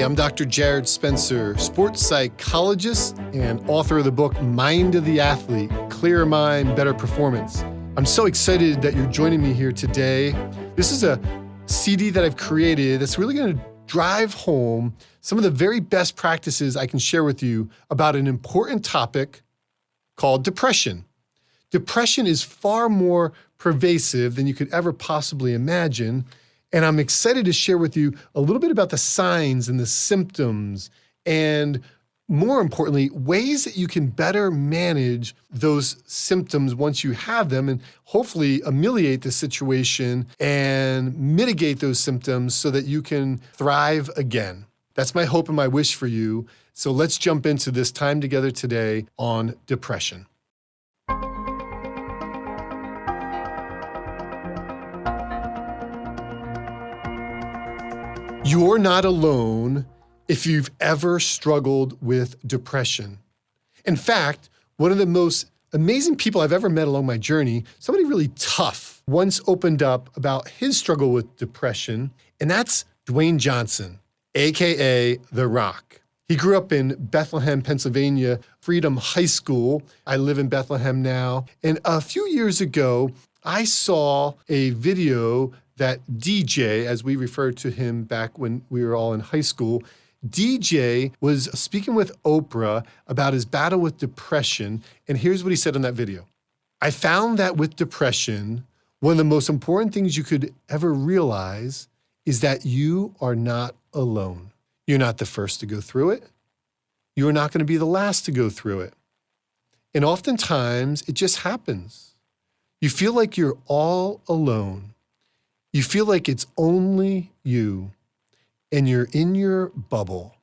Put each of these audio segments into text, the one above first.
I'm Dr. Jarrod Spencer, sports psychologist and author of the book, Mind of the Athlete, Clearer Mind, Better Performance. I'm so excited that you're joining me here today. This is a CD that I've created that's really going to drive home some of the very best practices I can share with you about an important topic called depression. Depression is far more pervasive than you could ever possibly imagine. And I'm excited to share with you a little bit about the signs and the symptoms, and more importantly, ways that you can better manage those symptoms once you have them and hopefully ameliorate the situation and mitigate those symptoms so that you can thrive again. That's my hope and my wish for you. So let's jump into this time together today on depression. You're not alone if you've ever struggled with depression. In fact, one of the most amazing people I've ever met along my journey, somebody really tough, once opened up about his struggle with depression, and that's Dwayne Johnson, AKA The Rock. He grew up in Bethlehem, Pennsylvania, Freedom High School. I live in Bethlehem now. And a few years ago, I saw a video that DJ, as we referred to him back when we were all in high school, DJ was speaking with Oprah about his battle with depression, and here's what he said in that video. I found that with depression, one of the most important things you could ever realize is that you are not alone. You're not the first to go through it. You are not going to be the last to go through it. And oftentimes, it just happens. You feel like you're all alone. You feel like it's only you, and you're in your bubble.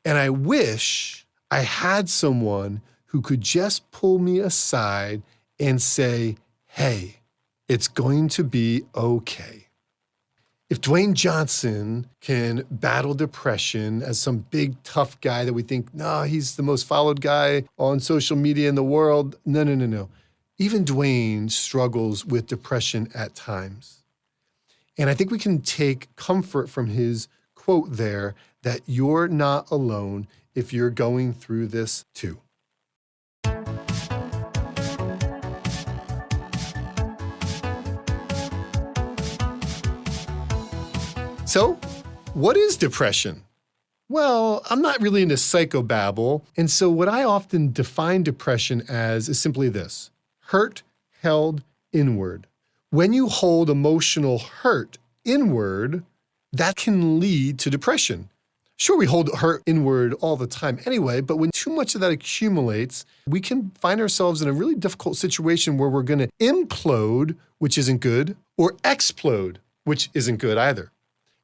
And I wish I had someone who could just pull me aside and say, hey, it's going to be okay. If Dwayne Johnson can battle depression as some big tough guy that we think, no, he's the most followed guy on social media in the world. No. Even Dwayne struggles with depression at times. And I think we can take comfort from his quote there that you're not alone if you're going through this too. So, what is depression? Well, I'm not really into psychobabble, and so what I often define depression as is simply this: hurt held inward. When you hold emotional hurt inward, that can lead to depression. Sure, we hold hurt inward all the time anyway, but when too much of that accumulates, we can find ourselves in a really difficult situation where we're going to implode, which isn't good, or explode, which isn't good either.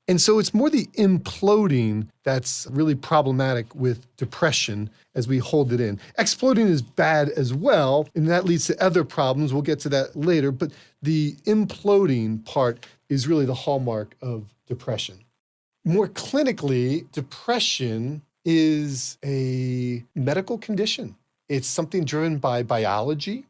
And so it's more the imploding that's really problematic with depression as we hold it in. Exploding is bad as well, and that leads to other problems. We'll get to that later, but the imploding part is really the hallmark of depression. More clinically, depression is a medical condition. It's something driven by biology.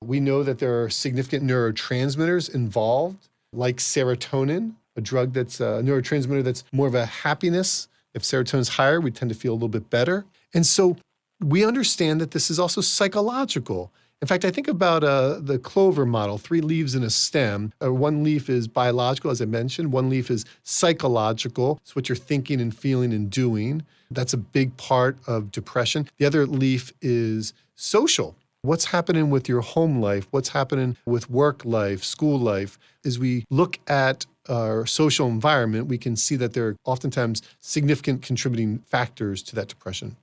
We know that there are significant neurotransmitters involved, like serotonin, a drug that's a neurotransmitter that's more of a happiness. If serotonin's higher, we tend to feel a little bit better. And so we understand that this is also psychological. In fact, I think about the clover model, 3 leaves in a stem. One leaf is biological, as I mentioned. One leaf is psychological. It's what you're thinking and feeling and doing. That's a big part of depression. The other leaf is social. What's happening with your home life? What's happening with work life, school life? As we look at our social environment, we can see that there are oftentimes significant contributing factors to that depression.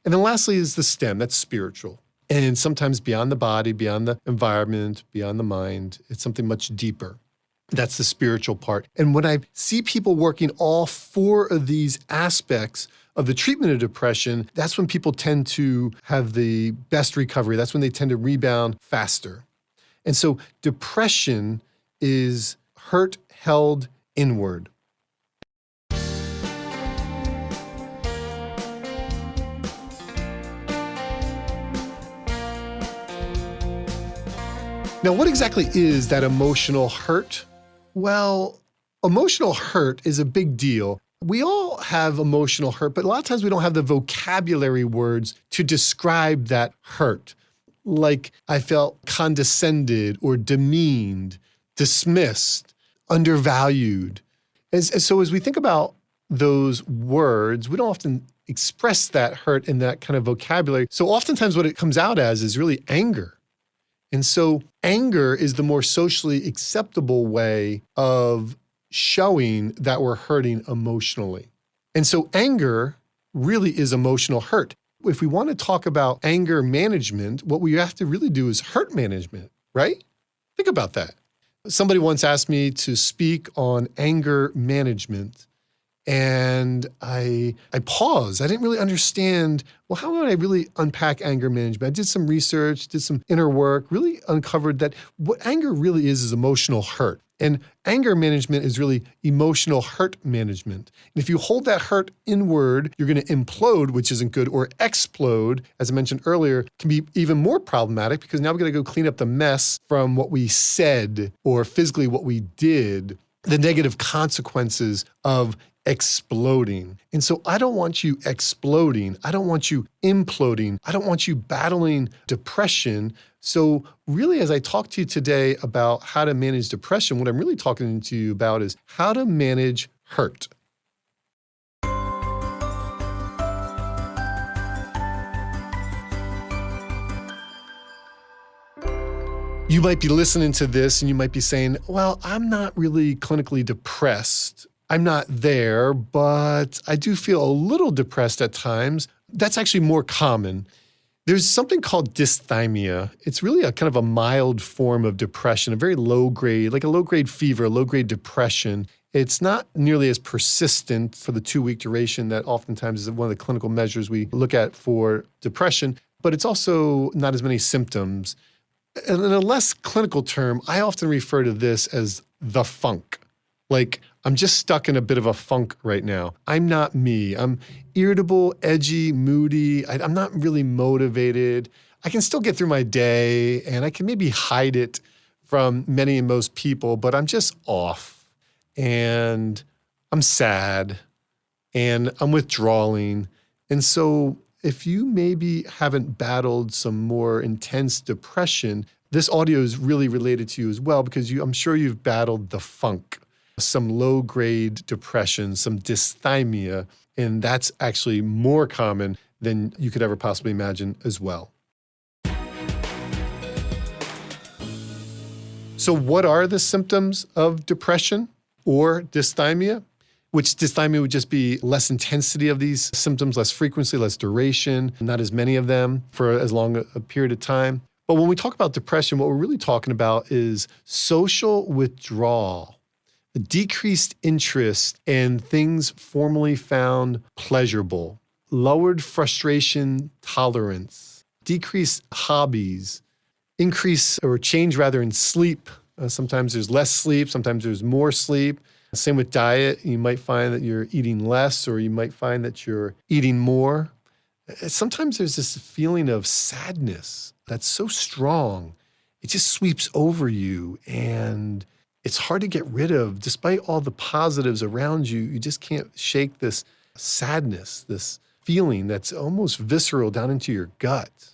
And then lastly is the stem, that's spiritual. And sometimes beyond the body, beyond the environment, beyond the mind, it's something much deeper. That's the spiritual part. And when I see people working all 4 of these aspects of the treatment of depression, that's when people tend to have the best recovery. That's when they tend to rebound faster. And so depression is hurt held inward. Now, what exactly is that emotional hurt? Well, emotional hurt is a big deal. We all have emotional hurt, but a lot of times we don't have the vocabulary words to describe that hurt. Like I felt condescended or demeaned, dismissed, undervalued. So as we think about those words, we don't often express that hurt in that kind of vocabulary. So oftentimes what it comes out as is really anger. And so anger is the more socially acceptable way of showing that we're hurting emotionally. And so anger really is emotional hurt. If we want to talk about anger management, what we have to really do is hurt management, right? Think about that. Somebody once asked me to speak on anger management, and I paused. I didn't really understand, well, how would I really unpack anger management? I did some research, did some inner work, really uncovered that what anger really is emotional hurt. And anger management is really emotional hurt management. And if you hold that hurt inward, you're going to implode, which isn't good, or explode, as I mentioned earlier, can be even more problematic because now we've got to go clean up the mess from what we said or physically what we did, the negative consequences of exploding. And so I don't want you exploding. I don't want you imploding. I don't want you battling depression. So really, as I talk to you today about how to manage depression, what I'm really talking to you about is how to manage hurt. You might be listening to this and you might be saying, well, I'm not really clinically depressed. I'm not there, but I do feel a little depressed at times. That's actually more common. There's something called dysthymia. It's really a kind of a mild form of depression, a very low grade, like a low grade fever, low grade depression. It's not nearly as persistent for the 2-week duration that oftentimes is one of the clinical measures we look at for depression, but it's also not as many symptoms. And in a less clinical term, I often refer to this as the funk. Like, I'm just stuck in a bit of a funk right now. I'm not me. I'm irritable, edgy, moody. I'm not really motivated. I can still get through my day, and I can maybe hide it from many and most people, but I'm just off, and I'm sad, and I'm withdrawing. And so if you maybe haven't battled some more intense depression, this audio is really related to you as well because I'm sure you've battled the funk, some low-grade depression, some dysthymia, and that's actually more common than you could ever possibly imagine as well. So what are the symptoms of depression or dysthymia? Which dysthymia would just be less intensity of these symptoms, less frequency, less duration, not as many of them for as long a period of time. But when we talk about depression, what we're really talking about is social withdrawal, a decreased interest in things formerly found pleasurable, lowered frustration tolerance, decreased hobbies, increase or change rather in sleep. Sometimes there's less sleep, sometimes there's more sleep. Same with diet. You might find that you're eating less or you might find that you're eating more. Sometimes there's this feeling of sadness that's so strong. It just sweeps over you and it's hard to get rid of. Despite all the positives around you, you just can't shake this sadness, this feeling that's almost visceral down into your gut.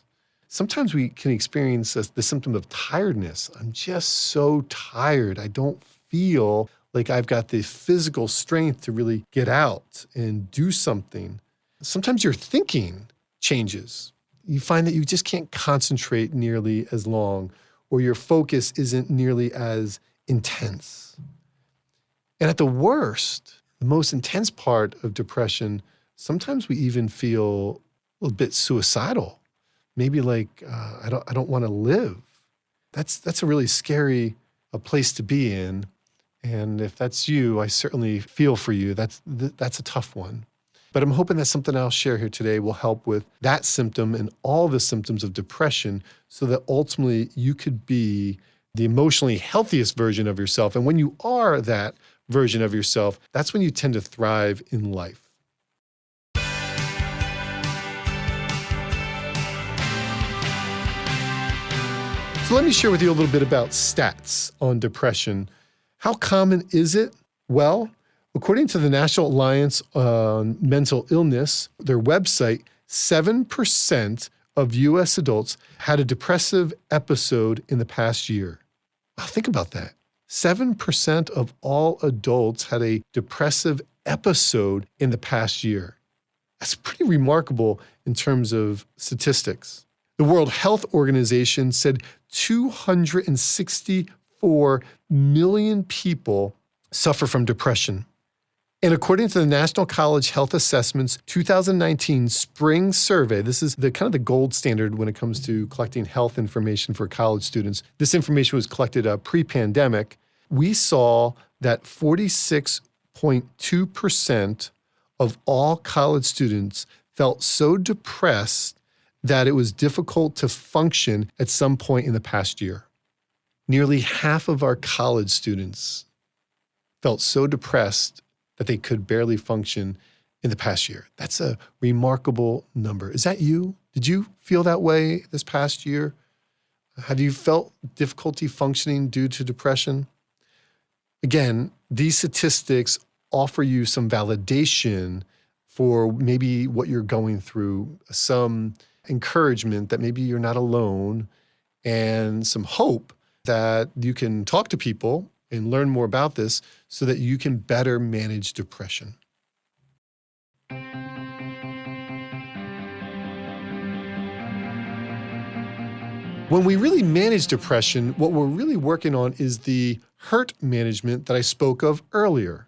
Sometimes we can experience the symptom of tiredness. I'm just so tired. I don't feel like I've got the physical strength to really get out and do something. Sometimes your thinking changes. You find that you just can't concentrate nearly as long, or your focus isn't nearly as intense. And at the worst, the most intense part of depression, sometimes we even feel a little bit suicidal. Maybe like, I don't want to live. That's a really scary place to be in. And if that's you, I certainly feel for you. That's a tough one. But I'm hoping that something I'll share here today will help with that symptom and all the symptoms of depression so that ultimately you could be the emotionally healthiest version of yourself. And when you are that version of yourself, that's when you tend to thrive in life. So let me share with you a little bit about stats on depression. How common is it? Well, According to the National Alliance on Mental Illness, their website, 7% of U.S. adults had a depressive episode in the past year. Wow, think about that. 7% of all adults had a depressive episode in the past year. That's pretty remarkable in terms of statistics. The World Health Organization said 264 million people suffer from depression. And according to the National College Health Assessment's 2019 spring survey, this is the kind of the gold standard when it comes to collecting health information for college students. This information was collected pre-pandemic. We saw that 46.2% of all college students felt so depressed that it was difficult to function at some point in the past year. Nearly half of our college students felt so depressed that they could barely function in the past year. That's a remarkable number. Is that you? Did you feel that way this past year? Have you felt difficulty functioning due to depression? Again, these statistics offer you some validation for maybe what you're going through, some encouragement that maybe you're not alone, and some hope that you can talk to people and learn more about this so that you can better manage depression. When we really manage depression, what we're really working on is the hurt management that I spoke of earlier.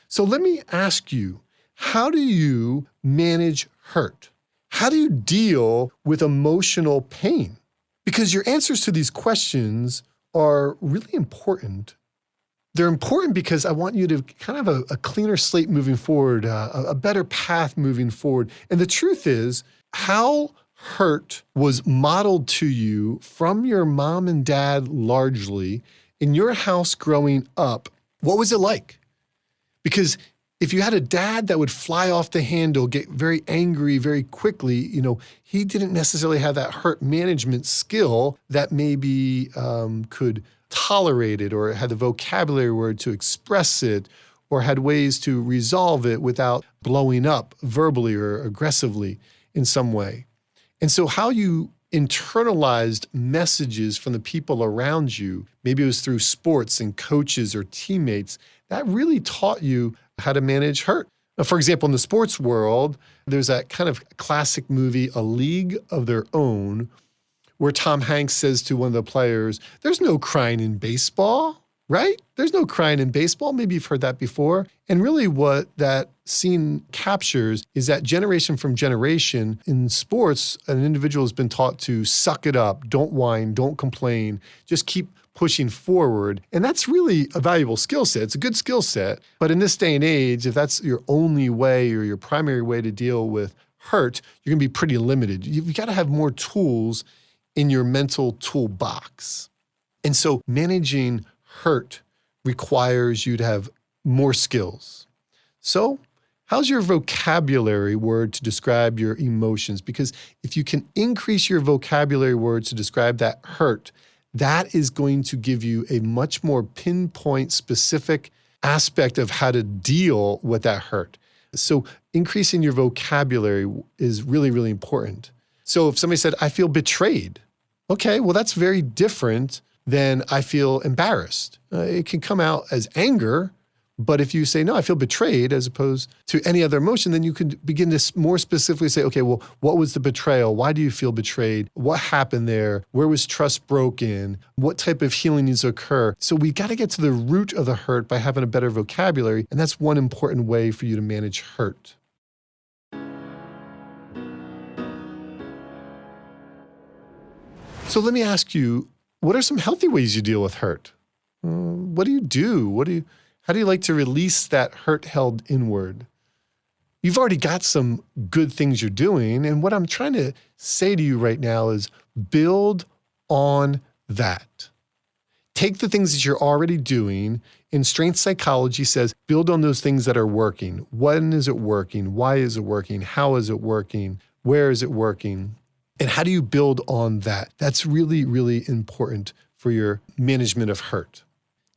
So let me ask you, how do you manage hurt? How do you deal with emotional pain? Because your answers to these questions are really important. They're important because I want you to kind of have a cleaner slate moving forward, a better path moving forward. And the truth is, how hurt was modeled to you from your mom and dad largely in your house growing up, what was it like? Because if you had a dad that would fly off the handle, get very angry very quickly, he didn't necessarily have that hurt management skill that maybe could tolerate it, or had the vocabulary word to express it, or had ways to resolve it without blowing up verbally or aggressively in some way. And so how you internalized messages from the people around you, maybe it was through sports and coaches or teammates, that really taught you how to manage hurt. Now, for example, in the sports world, there's that kind of classic movie, A League of Their Own, where Tom Hanks says to one of the players, there's no crying in baseball, right? There's no crying in baseball. Maybe you've heard that before. And really what that scene captures is that generation from generation in sports, an individual has been taught to suck it up, don't whine, don't complain, just keep pushing forward. And that's really a valuable skill set. It's a good skill set. But in this day and age, if that's your only way or your primary way to deal with hurt, you're going to be pretty limited. You've got to have more tools in your mental toolbox. And so managing hurt requires you to have more skills. So how's your vocabulary word to describe your emotions? Because if you can increase your vocabulary words to describe that hurt, that is going to give you a much more pinpoint, specific aspect of how to deal with that hurt. So increasing your vocabulary is really, really important. So if somebody said, I feel betrayed, okay, well, that's very different than I feel embarrassed. It can come out as anger, but if you say, no, I feel betrayed, as opposed to any other emotion, then you can begin to more specifically say, okay, well, what was the betrayal? Why do you feel betrayed? What happened there? Where was trust broken? What type of healing needs to occur? So we got to get to the root of the hurt by having a better vocabulary, and that's one important way for you to manage hurt. So let me ask you, what are some healthy ways you deal with hurt? What do you do? How do you like to release that hurt held inward? You've already got some good things you're doing. And what I'm trying to say to you right now is build on that. Take the things that you're already doing. And strength psychology says, build on those things that are working. When is it working? Why is it working? How is it working? Where is it working? And how do you build on that? That's really, really important for your management of hurt.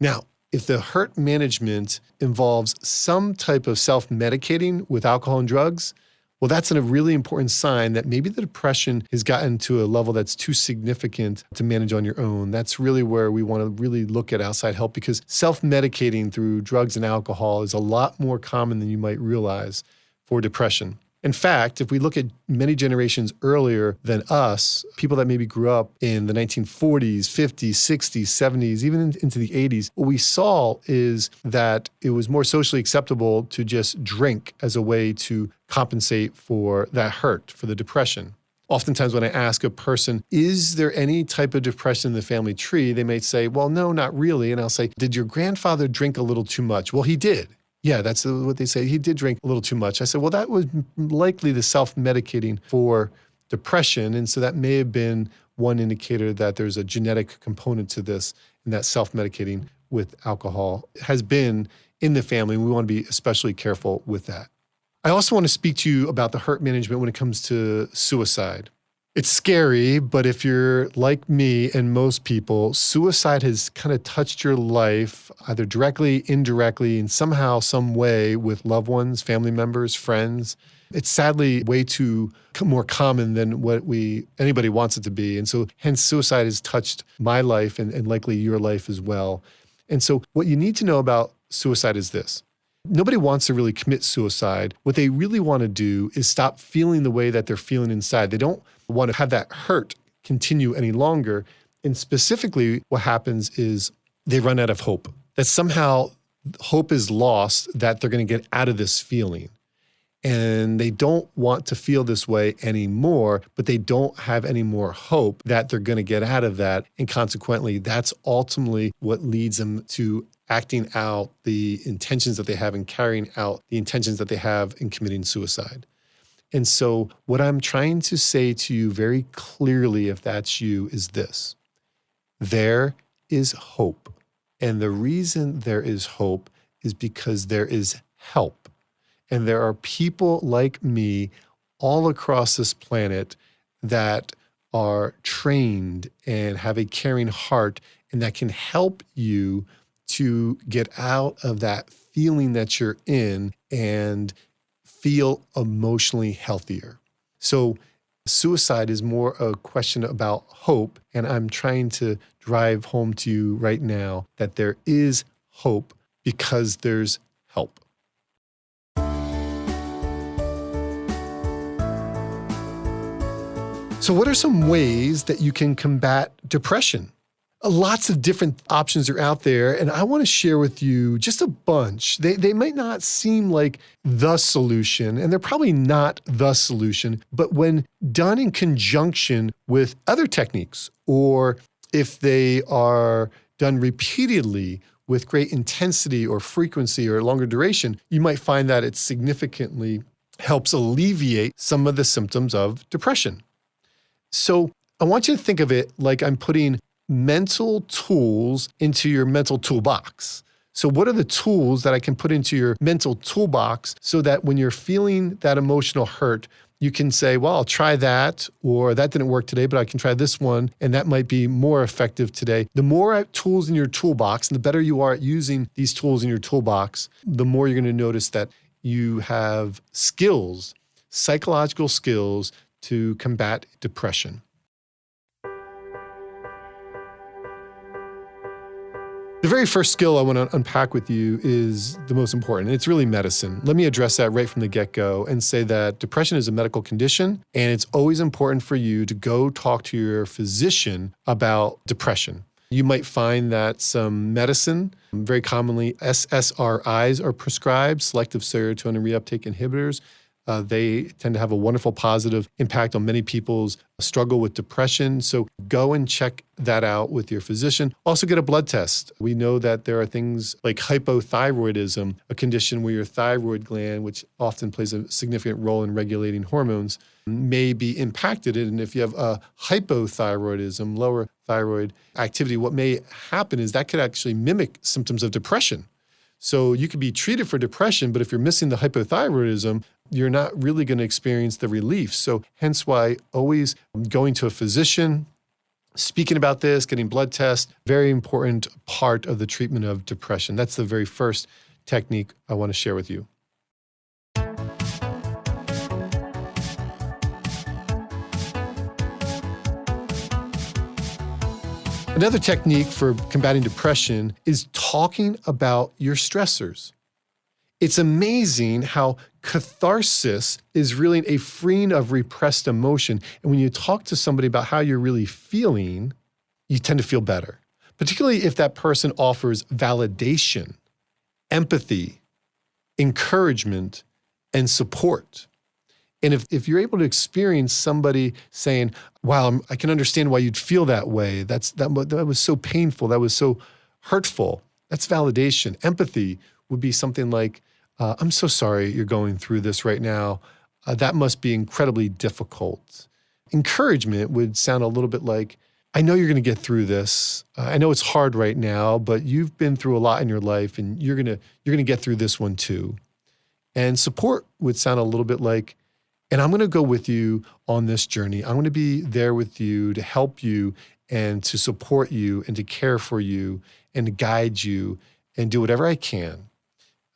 Now, if the hurt management involves some type of self-medicating with alcohol and drugs, well, that's a really important sign that maybe the depression has gotten to a level that's too significant to manage on your own. That's really where we want to really look at outside help, because self-medicating through drugs and alcohol is a lot more common than you might realize for depression. In fact, if we look at many generations earlier than us, people that maybe grew up in the 1940s, 50s, 60s, 70s, even into the 80s, what we saw is that it was more socially acceptable to just drink as a way to compensate for that hurt, for the depression. Oftentimes when I ask a person, is there any type of depression in the family tree? They may say, well, no, not really. And I'll say, did your grandfather drink a little too much? Well, he did. Yeah, that's what they say. He did drink a little too much. I said, well, that was likely the self-medicating for depression. And so that may have been one indicator that there's a genetic component to this, and that self-medicating with alcohol has been in the family. And we want to be especially careful with that. I also want to speak to you about the hurt management when it comes to suicide. It's scary, but if you're like me and most people, suicide has kind of touched your life either directly, indirectly, in somehow, some way with loved ones, family members, friends. It's sadly way too more common than what anybody wants it to be. And so hence suicide has touched my life and likely your life as well. And so what you need to know about suicide is this. Nobody wants to really commit suicide. What they really want to do is stop feeling the way that they're feeling inside. They don't want to have that hurt continue any longer. And specifically, what happens is they run out of hope. That somehow hope is lost that they're going to get out of this feeling. And they don't want to feel this way anymore, but they don't have any more hope that they're going to get out of that. And consequently, that's ultimately what leads them to acting out the intentions that they have and carrying out the intentions that they have in committing suicide. And so what I'm trying to say to you very clearly, if that's you, is this. There is hope. And the reason there is hope is because there is help. And there are people like me all across this planet that are trained and have a caring heart and that can help you to get out of that feeling that you're in and feel emotionally healthier. So suicide is more a question about hope, and I'm trying to drive home to you right now that there is hope because there's help. So what are some ways that you can combat depression? Lots of different options are out there, and I want to share with you just a bunch. They might not seem like the solution, and they're probably not the solution, but when done in conjunction with other techniques, or if they are done repeatedly with great intensity or frequency or longer duration, you might find that it significantly helps alleviate some of the symptoms of depression. So I want you to think of it like I'm putting mental tools into your mental toolbox. So what are the tools that I can put into your mental toolbox so that when you're feeling that emotional hurt, you can say, well, I'll try that, or that didn't work today, but I can try this one, and that might be more effective today. The more tools in your toolbox, and the better you are at using these tools in your toolbox, the more you're going to notice that you have skills, psychological skills to combat depression. The very first skill I want to unpack with you is the most important. It's really medicine. Let me address that right from the get-go and say that depression is a medical condition, and it's always important for you to go talk to your physician about depression. You might find that some medicine, very commonly SSRIs, are prescribed, selective serotonin reuptake inhibitors. They tend to have a wonderful positive impact on many people's struggle with depression. So go and check that out with your physician. Also get a blood test. We know that there are things like hypothyroidism, a condition where your thyroid gland, which often plays a significant role in regulating hormones, may be impacted. And if you have a hypothyroidism, lower thyroid activity, what may happen is that could actually mimic symptoms of depression. So you could be treated for depression, but if you're missing the hypothyroidism, you're not really going to experience the relief. So hence why always going to a physician, Speaking about this, getting blood tests, very important part of the treatment of depression. That's the very first technique I want to share with you. Another technique for combating depression is talking about your stressors. It's amazing how catharsis is really a freeing of repressed emotion. And when you talk to somebody about how you're really feeling, you tend to feel better, particularly if that person offers validation, empathy, encouragement, and support. And if you're able to experience somebody saying, wow, I can understand why you'd feel that way. That was so painful. That was so hurtful. That's validation. Empathy would be something like, I'm so sorry you're going through this right now. That must be incredibly difficult. Encouragement would sound a little bit like, I know you're going to get through this. I know it's hard right now, but you've been through a lot in your life and you're going to get through this one too. And support would sound a little bit like, and I'm going to go with you on this journey. I'm going to be there with you to help you and to support you and to care for you and to guide you and do whatever I can.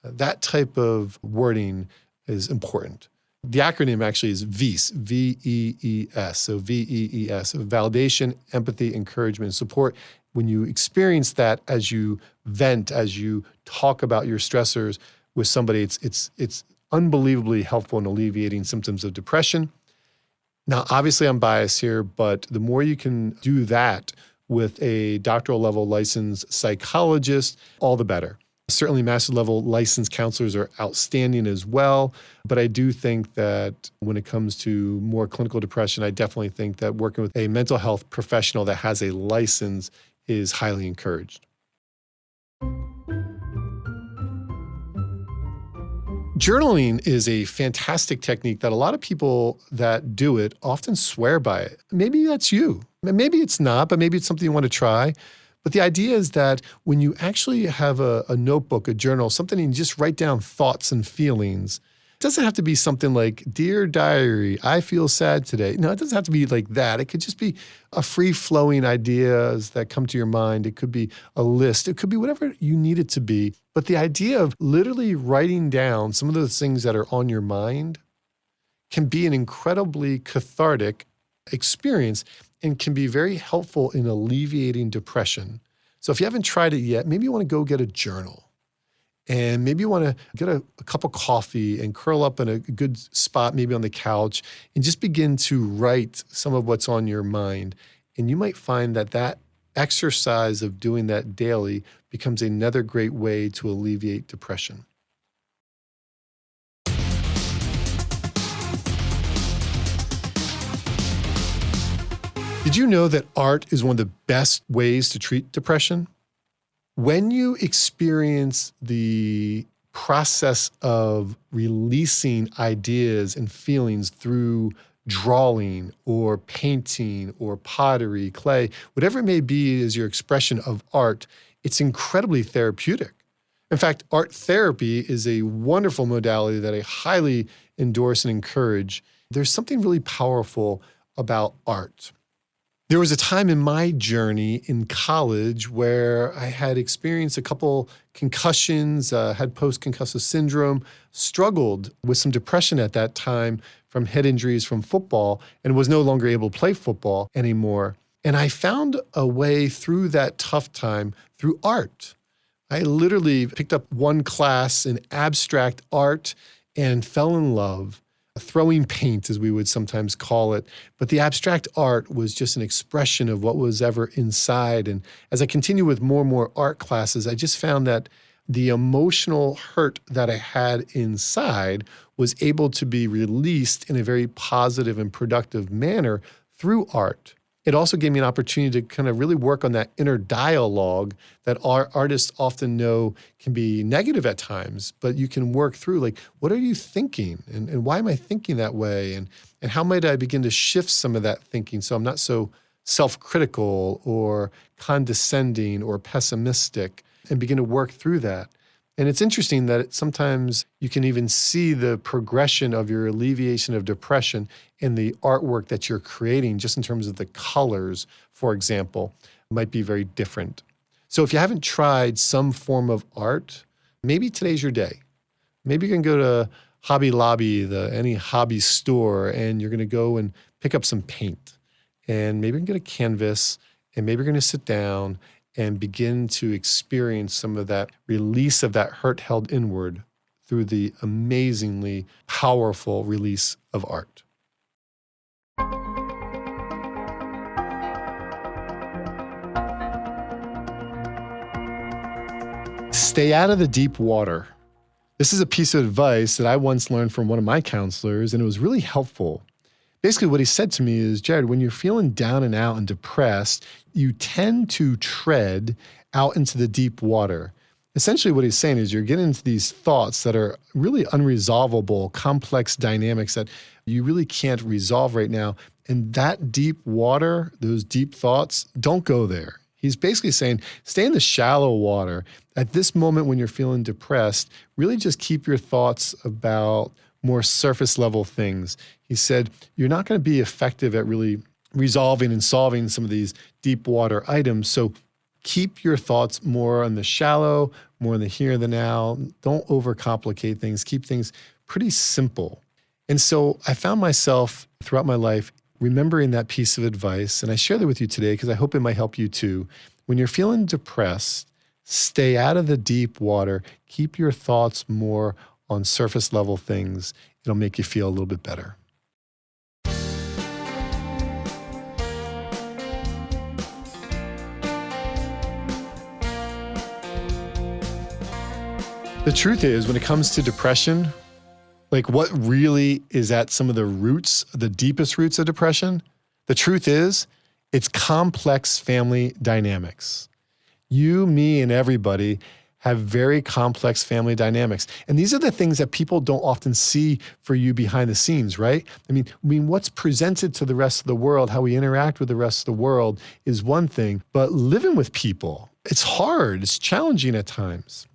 That type of wording is important. The acronym actually is VEES, V-E-E-S. So V-E-E-S, validation, empathy, encouragement, and support. When you experience that as you vent, as you talk about your stressors with somebody, it's unbelievably helpful in alleviating symptoms of depression. Now, obviously I'm biased here, but the more you can do that with a doctoral level licensed psychologist, all the better. Certainly master level licensed counselors are outstanding as well. But I do think that when it comes to more clinical depression, I definitely think that working with a mental health professional that has a license is highly encouraged. Journaling is a fantastic technique that a lot of people that do it often swear by it. Maybe that's you. Maybe it's not, but maybe it's something you want to try. But the idea is that when you actually have a notebook, a journal, something you just write down thoughts and feelings, it doesn't have to be something like, Dear Diary, I feel sad today. No, it doesn't have to be like that. It could just be a free-flowing ideas that come to your mind. It could be a list. It could be whatever you need it to be. But the idea of literally writing down some of those things that are on your mind can be an incredibly cathartic experience and can be very helpful in alleviating depression. So if you haven't tried it yet, maybe you want to go get a journal. And maybe you want to get a cup of coffee and curl up in a good spot, maybe on the couch, and just begin to write some of what's on your mind. And you might find that that exercise of doing that daily becomes another great way to alleviate depression. Did you know that art is one of the best ways to treat depression? When you experience the process of releasing ideas and feelings through drawing or painting or pottery, clay, whatever it may be is your expression of art, it's incredibly therapeutic. In fact, art therapy is a wonderful modality that I highly endorse and encourage. There's something really powerful about art. There was a time in my journey in college where I had experienced a couple concussions, had post-concussive syndrome, struggled with some depression at that time from head injuries from football, and was no longer able to play football anymore. And I found a way through that tough time through art. I literally picked up one class in abstract art and fell in love. Throwing paint, as we would sometimes call it. But the abstract art was just an expression of what was ever inside. And as I continued with more and more art classes, I just found that the emotional hurt that I had inside was able to be released in a very positive and productive manner through art. It also gave me an opportunity to kind of really work on that inner dialogue that our artists often know can be negative at times, but you can work through, like, what are you thinking? And why am I thinking that way? And how might I begin to shift some of that thinking so I'm not so self-critical or condescending or pessimistic, and begin to work through that. And it's interesting that sometimes you can even see the progression of your alleviation of depression in the artwork that you're creating, just in terms of the colors, for example, might be very different. So if you haven't tried some form of art, maybe today's your day. Maybe you can go to Hobby Lobby, any hobby store, and you're going to go and pick up some paint. And maybe you can get a canvas, and maybe you're going to sit down and begin to experience some of that release of that hurt held inward through the amazingly powerful release of art. Stay out of the deep water. This is a piece of advice that I once learned from one of my counselors, and it was really helpful. Basically, what he said to me is, Jarrod, when you're feeling down and out and depressed, you tend to tread out into the deep water. Essentially, what he's saying is you're getting into these thoughts that are really unresolvable, complex dynamics that you really can't resolve right now. And that deep water, those deep thoughts, don't go there. He's basically saying, stay in the shallow water. At this moment when you're feeling depressed, really just keep your thoughts about more surface level things. He said, you're not going to be effective at really resolving and solving some of these deep water items. So keep your thoughts more on the shallow, more in the here and the now. Don't overcomplicate things. Keep things pretty simple. And so I found myself throughout my life remembering that piece of advice, and I share that with you today because I hope it might help you too. When you're feeling depressed, stay out of the deep water. Keep your thoughts more on surface level things. It'll make you feel a little bit better. The truth is, when it comes to depression, like what really is at some of the roots, the deepest roots of depression? The truth is, it's complex family dynamics. You, me, and everybody have very complex family dynamics. And these are the things that people don't often see for you behind the scenes, right? I mean, what's presented to the rest of the world, how we interact with the rest of the world is one thing, but living with people, it's hard, it's challenging at times.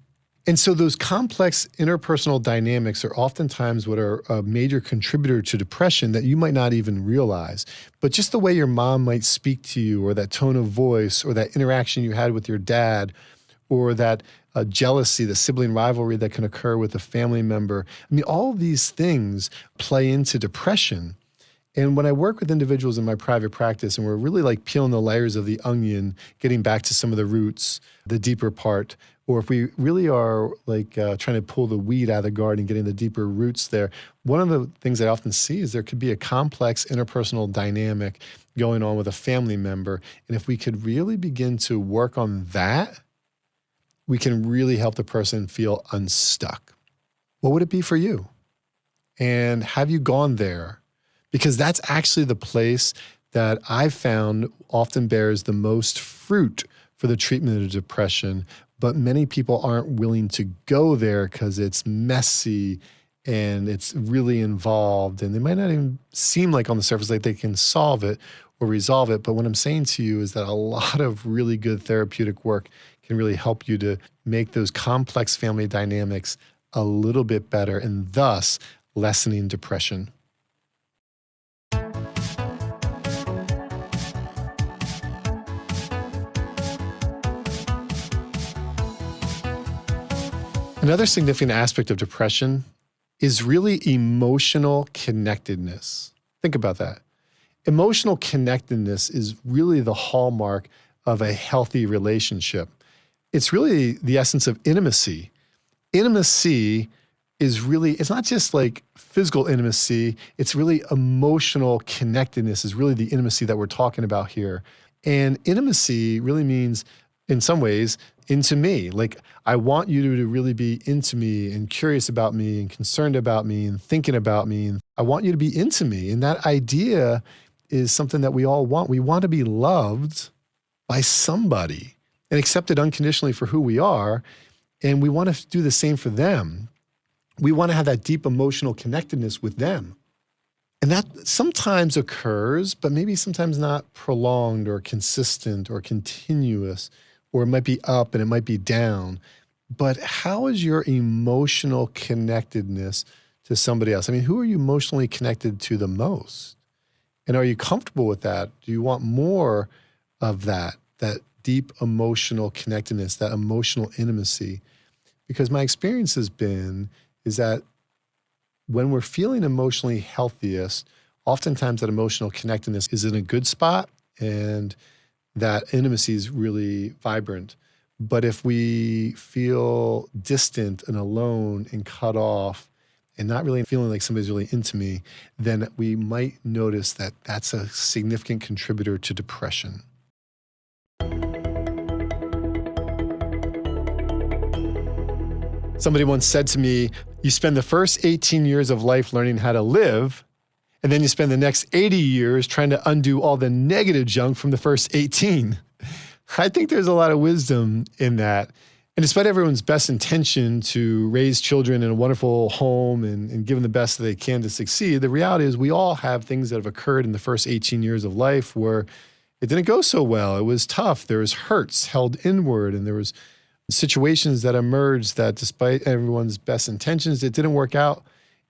And so those complex interpersonal dynamics are oftentimes what are a major contributor to depression that you might not even realize. But just the way your mom might speak to you, or that tone of voice, or that interaction you had with your dad, or that jealousy, the sibling rivalry that can occur with a family member. I mean, all of these things play into depression. And when I work with individuals in my private practice, and we're really like peeling the layers of the onion, getting back to some of the roots, the deeper part, or if we really are like trying to pull the weed out of the garden, getting the deeper roots there, one of the things I often see is there could be a complex interpersonal dynamic going on with a family member. And if we could really begin to work on that, we can really help the person feel unstuck. What would it be for you? And have you gone there? Because that's actually the place that I've found often bears the most fruit for the treatment of depression, but many people aren't willing to go there because it's messy and it's really involved, and they might not even seem like on the surface like they can solve it or resolve it. But what I'm saying to you is that a lot of really good therapeutic work can really help you to make those complex family dynamics a little bit better, and thus lessening depression. Another significant aspect of depression is really emotional connectedness. Think about that. Emotional connectedness is really the hallmark of a healthy relationship. It's really the essence of intimacy. Intimacy is really, it's not just like physical intimacy, it's really emotional connectedness is really the intimacy that we're talking about here. And intimacy really means, in some ways, into me. Like, I want you to really be into me and curious about me and concerned about me and thinking about me. And I want you to be into me. And that idea is something that we all want. We want to be loved by somebody and accepted unconditionally for who we are. And we want to do the same for them. We want to have that deep emotional connectedness with them. And that sometimes occurs, but maybe sometimes not prolonged or consistent or continuous, or it might be up and it might be down. but how is your emotional connectedness to somebody else? I mean, who are you emotionally connected to the most? And are you comfortable with that? Do you want more of that deep emotional connectedness, that emotional intimacy? Because my experience has been is that when we're feeling emotionally healthiest, oftentimes that emotional connectedness is in a good spot and that intimacy is really vibrant. But if we feel distant and alone and cut off and not really feeling like somebody's really into me, then we might notice that that's a significant contributor to depression. Somebody once said to me, you spend the first 18 years of life learning how to live, and then you spend the next 80 years trying to undo all the negative junk from the first 18. I think there's a lot of wisdom in that. And despite everyone's best intention to raise children in a wonderful home and give them the best that they can to succeed, the reality is we all have things that have occurred in the first 18 years of life where it didn't go so well. It was tough. There was hurts held inward, and there was situations that emerged that despite everyone's best intentions, it didn't work out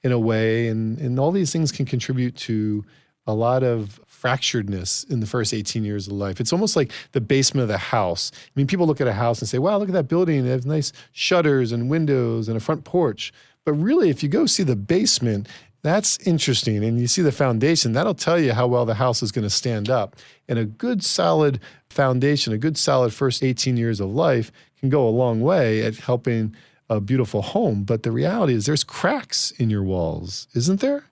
in a way. And all these things can contribute to a lot of fracturedness in the first 18 years of life. It's almost like the basement of the house. I mean, people look at a house and say, wow, look at that building. It has nice shutters and windows and a front porch. But really, if you go see the basement, that's interesting. And you see the foundation, that'll tell you how well the house is going to stand up. And a good solid foundation, a good solid first 18 years of life can go a long way at helping a beautiful home. But the reality is there's cracks in your walls, isn't there?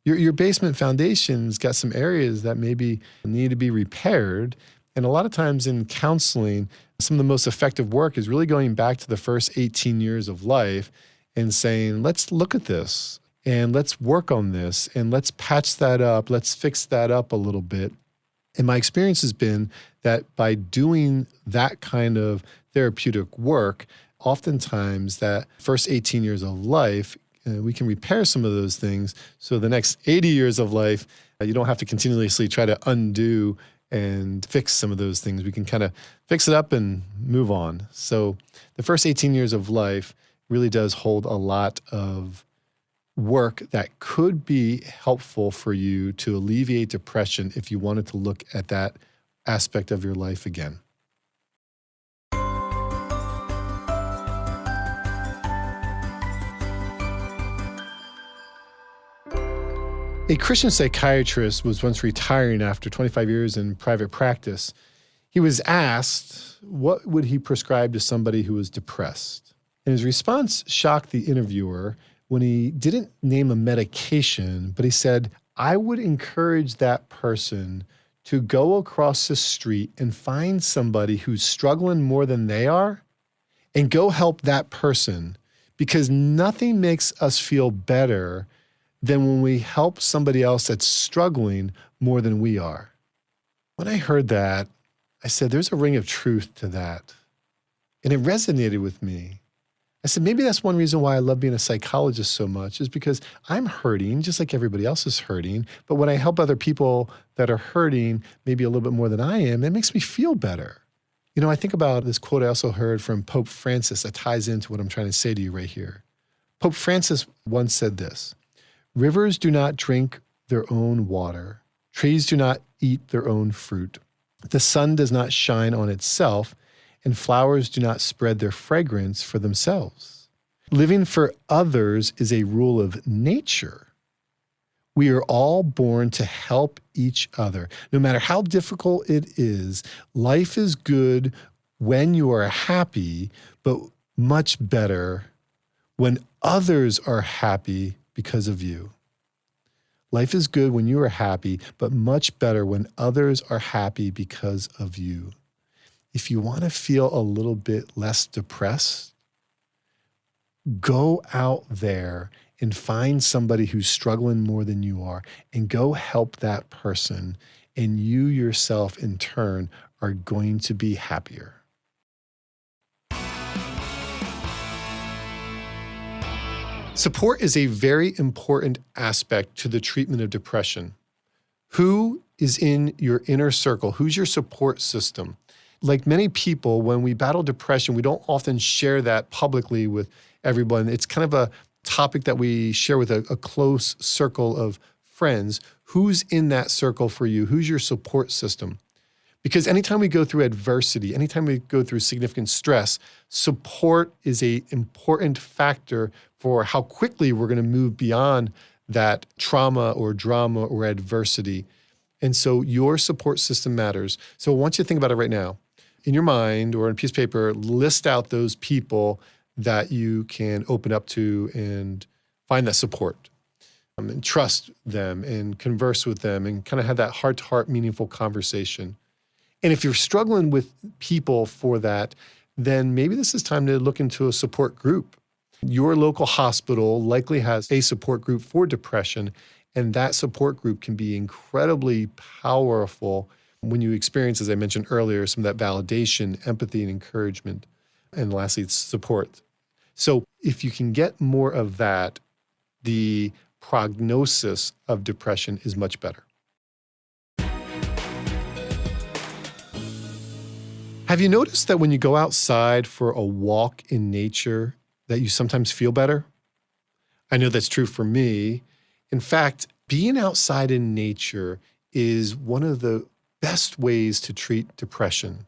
Your basement foundation's got some areas that maybe need to be repaired. And a lot of times in counseling, some of the most effective work is really going back to the first 18 years of life and saying, let's look at this and let's work on this and let's patch that up. Let's fix that up a little bit. And my experience has been that by doing that kind of therapeutic work, oftentimes that first 18 years of life, we can repair some of those things. So the next 80 years of life, you don't have to continuously try to undo and fix some of those things. We can kind of fix it up and move on. So the first 18 years of life really does hold a lot of work that could be helpful for you to alleviate depression if you wanted to look at that aspect of your life again. A Christian psychiatrist was once retiring after 25 years in private practice. He was asked, what would he prescribe to somebody who was depressed? And his response shocked the interviewer when he didn't name a medication, but he said, I would encourage that person to go across the street and find somebody who's struggling more than they are and go help that person, because nothing makes us feel better than when we help somebody else that's struggling more than we are. When I heard that, I said, there's a ring of truth to that. And it resonated with me. I said, maybe that's one reason why I love being a psychologist so much, is because I'm hurting just like everybody else is hurting. But when I help other people that are hurting maybe a little bit more than I am, it makes me feel better. You know, I think about this quote I also heard from Pope Francis that ties into what I'm trying to say to you right here. Pope Francis once said this: rivers do not drink their own water. Trees do not eat their own fruit. The sun does not shine on itself, and flowers do not spread their fragrance for themselves. Living for others is a rule of nature. We are all born to help each other. No matter how difficult it is, life is good when you are happy, but much better when others are happy because of you. Life is good when you are happy, but much better when others are happy because of you. If you want to feel a little bit less depressed, go out there and find somebody who's struggling more than you are and go help that person. And you yourself, in turn, are going to be happier. Support is a very important aspect to the treatment of depression. Who is in your inner circle? Who's your support system? Like many people, when we battle depression, we don't often share that publicly with everyone. It's kind of a topic that we share with a close circle of friends. Who's in that circle for you? Who's your support system? Because anytime we go through adversity, anytime we go through significant stress, support is an important factor for how quickly we're going to move beyond that trauma or drama or adversity. And so your support system matters. So I want you to think about it right now. In your mind or on a piece of paper, list out those people that you can open up to and find that support. And trust them and converse with them and kind of have that heart-to-heart meaningful conversation. And if you're struggling with people for that, then maybe this is time to look into a support group. Your local hospital likely has a support group for depression, and that support group can be incredibly powerful when you experience, as I mentioned earlier, some of that validation, empathy, and encouragement. And lastly, it's support. So if you can get more of that, the prognosis of depression is much better. Have you noticed that when you go outside for a walk in nature, that you sometimes feel better? I know that's true for me. In fact, being outside in nature is one of the best ways to treat depression.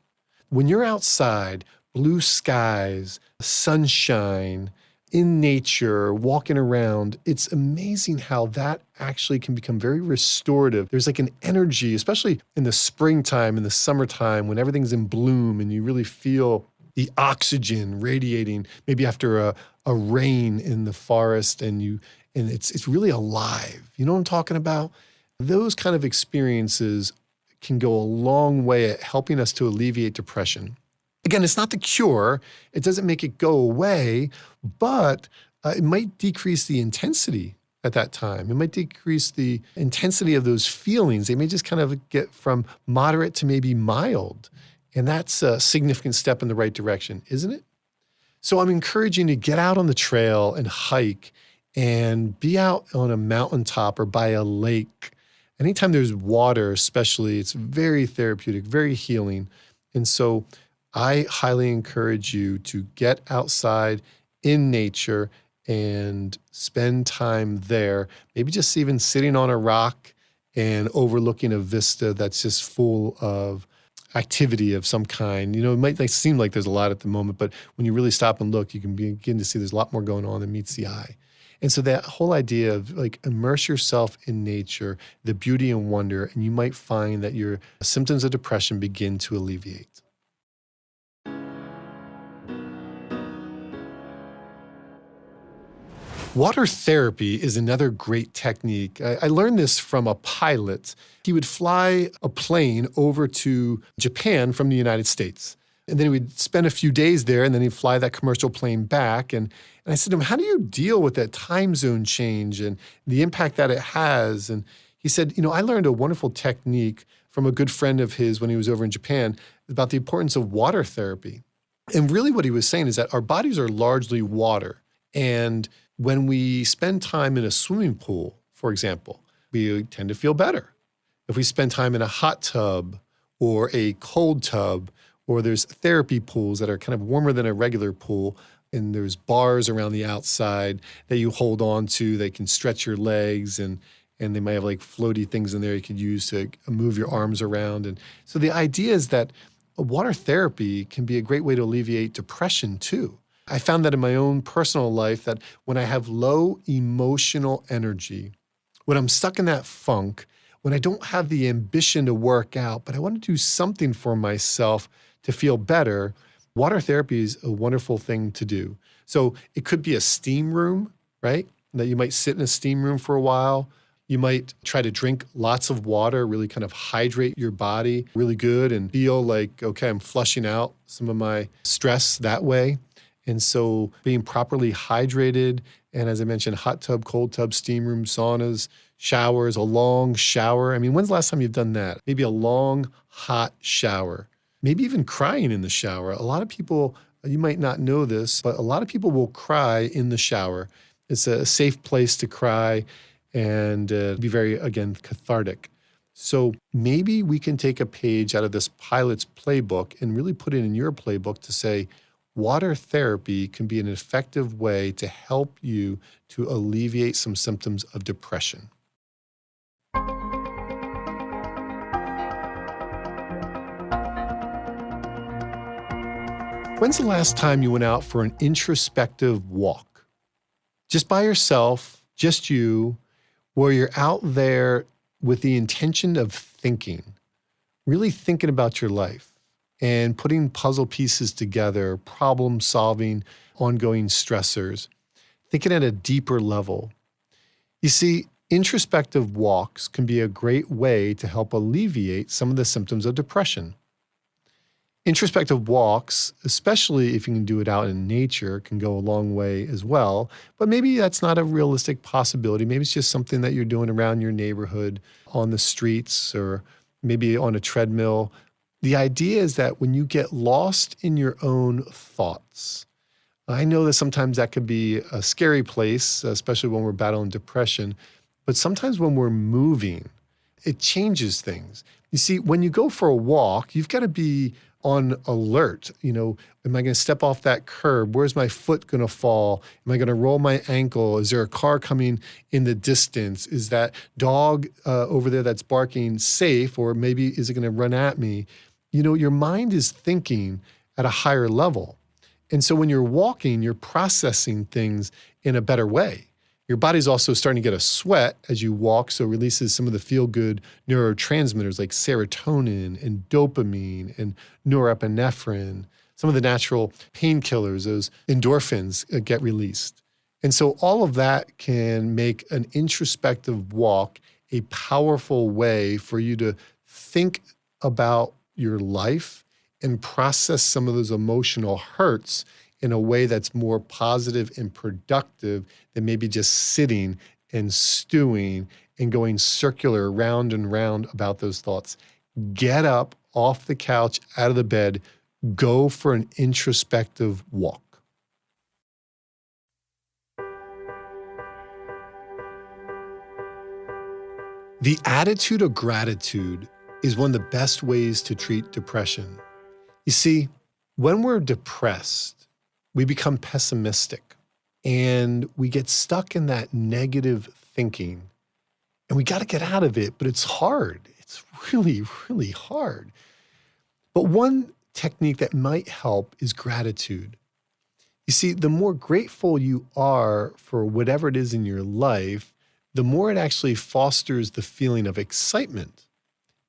When you're outside, blue skies, sunshine, in nature, walking around, it's amazing how that actually can become very restorative. There's like an energy, especially in the springtime, in the summertime, when everything's in bloom and you really feel the oxygen radiating, maybe after a rain in the forest and it's really alive. You know what I'm talking about? Those kind of experiences can go a long way at helping us to alleviate depression. Again, it's not the cure. It doesn't make it go away, but it might decrease the intensity at that time. It might decrease the intensity of those feelings. They may just kind of get from moderate to maybe mild. And that's a significant step in the right direction, isn't it? So I'm encouraging you to get out on the trail and hike and be out on a mountaintop or by a lake. Anytime there's water, especially, it's very therapeutic, very healing. And so I highly encourage you to get outside in nature and spend time there, maybe just even sitting on a rock and overlooking a vista that's just full of activity of some kind. You know, it might seem like there's a lot at the moment, but when you really stop and look, you can begin to see there's a lot more going on than meets the eye. And so that whole idea of like immerse yourself in nature, the beauty and wonder, and you might find that your symptoms of depression begin to alleviate. Water therapy is another great technique. I learned this from a pilot. He would fly a plane over to Japan from the United States. And then he would spend a few days there, and then he'd fly that commercial plane back. And I said to him, how do you deal with that time zone change and the impact that it has? And he said, I learned a wonderful technique from a good friend of his when he was over in Japan about the importance of water therapy. And really what he was saying is that our bodies are largely water. And when we spend time in a swimming pool, for example, we tend to feel better. If we spend time in a hot tub or a cold tub, or there's therapy pools that are kind of warmer than a regular pool, and there's bars around the outside that you hold on to, they can stretch your legs, and they might have like floaty things in there you could use to move your arms around. And so the idea is that water therapy can be a great way to alleviate depression too. I found that in my own personal life that when I have low emotional energy, when I'm stuck in that funk, when I don't have the ambition to work out, but I want to do something for myself to feel better, water therapy is a wonderful thing to do. So it could be a steam room, right? That you might sit in a steam room for a while. You might try to drink lots of water, really kind of hydrate your body really good and feel like, okay, I'm flushing out some of my stress that way. And so being properly hydrated, and as I mentioned, hot tub, cold tub, steam room, saunas, showers, a long shower. I mean, when's the last time you've done that? Maybe a long, hot shower. Maybe even crying in the shower. A lot of people, you might not know this, but a lot of people will cry in the shower. It's a safe place to cry and be very, again, cathartic. So maybe we can take a page out of this pilot's playbook and really put it in your playbook to say, water therapy can be an effective way to help you to alleviate some symptoms of depression. When's the last time you went out for an introspective walk? Just by yourself, just you, where you're out there with the intention of thinking, really thinking about your life and putting puzzle pieces together, problem solving, ongoing stressors, thinking at a deeper level. You see, introspective walks can be a great way to help alleviate some of the symptoms of depression. Introspective walks, especially if you can do it out in nature, can go a long way as well. But maybe that's not a realistic possibility. Maybe it's just something that you're doing around your neighborhood, on the streets, or maybe on a treadmill. The idea is that when you get lost in your own thoughts, I know that sometimes that could be a scary place, especially when we're battling depression. But sometimes when we're moving, it changes things. You see, when you go for a walk, you've got to be on alert. Am I going to step off that curb? Where's my foot going to fall? Am I going to roll my ankle? Is there a car coming in the distance? Is that dog over there that's barking safe? Or maybe is it going to run at me? Your mind is thinking at a higher level. And so when you're walking, you're processing things in a better way. Your body's also starting to get a sweat as you walk, so it releases some of the feel-good neurotransmitters like serotonin and dopamine and norepinephrine. Some of the natural painkillers, those endorphins, get released. And so all of that can make an introspective walk a powerful way for you to think about your life and process some of those emotional hurts in a way that's more positive and productive than maybe just sitting and stewing and going circular round and round about those thoughts. Get up off the couch, out of the bed, go for an introspective walk. The attitude of gratitude is one of the best ways to treat depression. You see, when we're depressed, we become pessimistic and we get stuck in that negative thinking, and we got to get out of it, but it's hard. It's really, really hard. But one technique that might help is gratitude. You see, the more grateful you are for whatever it is in your life, the more it actually fosters the feeling of excitement.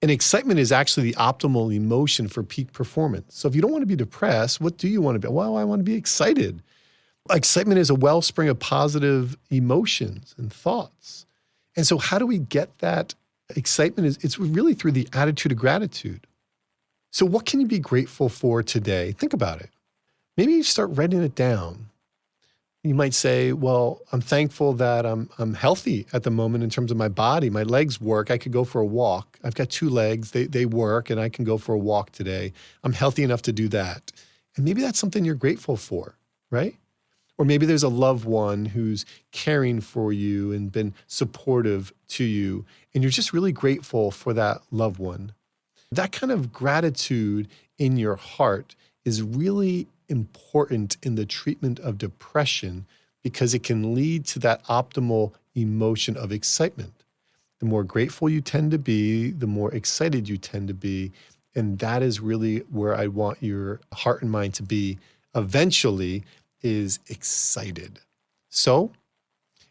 And excitement is actually the optimal emotion for peak performance. So if you don't want to be depressed, what do you want to be? Well, I want to be excited. Excitement is a wellspring of positive emotions and thoughts. And so how do we get that excitement? It's really through the attitude of gratitude. So what can you be grateful for today? Think about it. Maybe you start writing it down. You might say, well, I'm thankful that I'm healthy at the moment in terms of my body. My legs work. I could go for a walk. I've got 2 legs. They work, and I can go for a walk today. I'm healthy enough to do that. And maybe that's something you're grateful for, right? Or maybe there's a loved one who's caring for you and been supportive to you, and you're just really grateful for that loved one. That kind of gratitude in your heart is really important in the treatment of depression because it can lead to that optimal emotion of excitement. The more grateful you tend to be, the more excited you tend to be. And that is really where I want your heart and mind to be eventually, is excited. So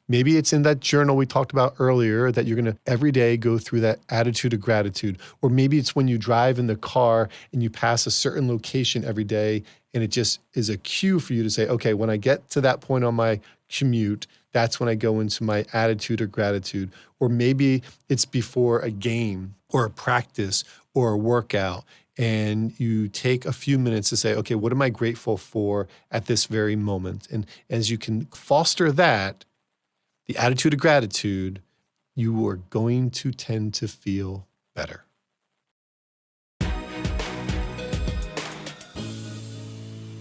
maybe it's in that journal we talked about earlier that you're going to every day go through that attitude of gratitude. Or maybe it's when you drive in the car and you pass a certain location every day, and it just is a cue for you to say, okay, when I get to that point on my commute, that's when I go into my attitude of gratitude. Or maybe it's before a game or a practice or a workout, and you take a few minutes to say, okay, what am I grateful for at this very moment? And as you can foster that, the attitude of gratitude, you are going to tend to feel better.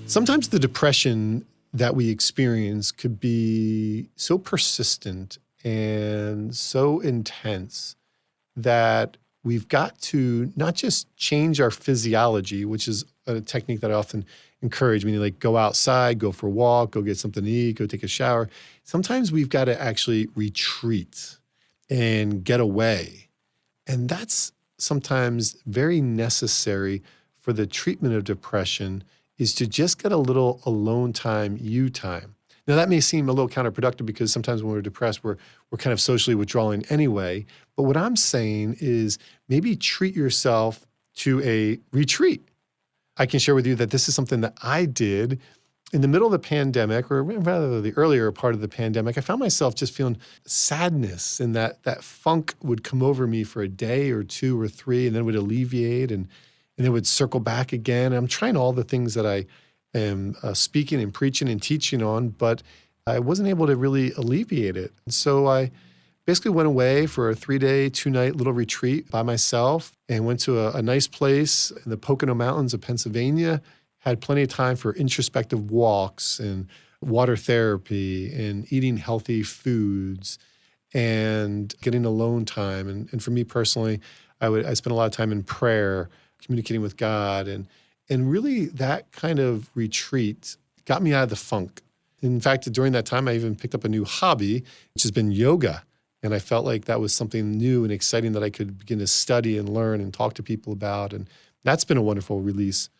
Sometimes the depression that we experience could be so persistent and so intense that we've got to not just change our physiology, which is a technique that I often encourage, meaning like go outside, go for a walk, go get something to eat, go take a shower. Sometimes we've got to actually retreat and get away. And that's sometimes very necessary for the treatment of depression, is to just get a little alone time, you time. Now, that may seem a little counterproductive because sometimes when we're depressed, we're kind of socially withdrawing anyway. But what I'm saying is maybe treat yourself to a retreat. I can share with you that this is something that I did in the middle of the pandemic, or rather the earlier part of the pandemic. I found myself just feeling sadness, and that funk would come over me for a day or two or three, and then it would alleviate, and it would circle back again. I'm trying all the things that I am speaking and preaching and teaching on, but I wasn't able to really alleviate it. And so I basically went away for a 3-day, 2-night little retreat by myself and went to a nice place in the Pocono Mountains of Pennsylvania, had plenty of time for introspective walks and water therapy and eating healthy foods and getting alone time. And for me personally, I spent a lot of time in prayer, communicating with God, and really that kind of retreat got me out of the funk. In fact, during that time, I even picked up a new hobby, which has been yoga. And I felt like that was something new and exciting that I could begin to study and learn and talk to people about. And that's been a wonderful release.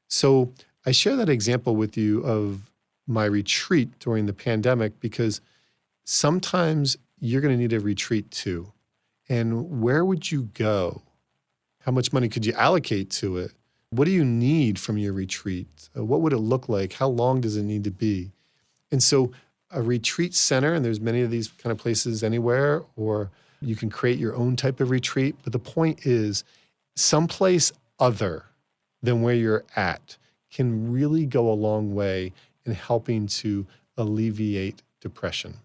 So I share that example with you of my retreat during the pandemic because sometimes you're going to need a retreat too. And where would you go? How much money could you allocate to it? What do you need from your retreat? What would it look like? How long does it need to be? And so a retreat center, and there's many of these kind of places anywhere, or you can create your own type of retreat. But the point is, someplace other than where you're at can really go a long way in helping to alleviate depression.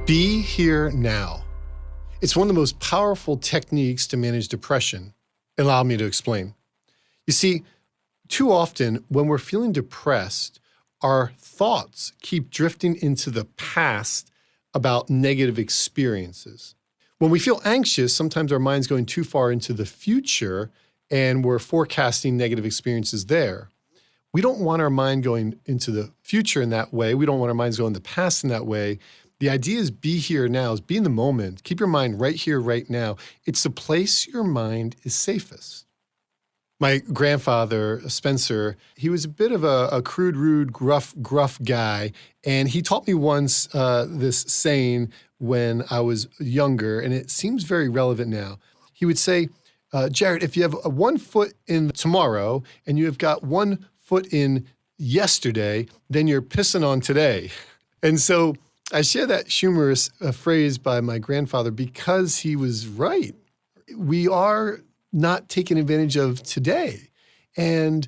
Be here now. It's one of the most powerful techniques to manage depression. Allow me to explain. You see, too often when we're feeling depressed, our thoughts keep drifting into the past about negative experiences. When we feel anxious, sometimes our mind's going too far into the future and we're forecasting negative experiences there. We don't want our mind going into the future in that way. We don't want our minds going in the past in that way. The idea is be here now, is be in the moment. Keep your mind right here, right now. It's the place your mind is safest. My grandfather, Spencer, he was a bit of a crude, rude, gruff guy. And he taught me once this saying when I was younger, and it seems very relevant now. He would say, Jarrod, if you have 1 foot in tomorrow and you have got 1 foot in yesterday, then you're pissing on today. And so I share that humorous phrase by my grandfather because he was right. We are not taking advantage of today. And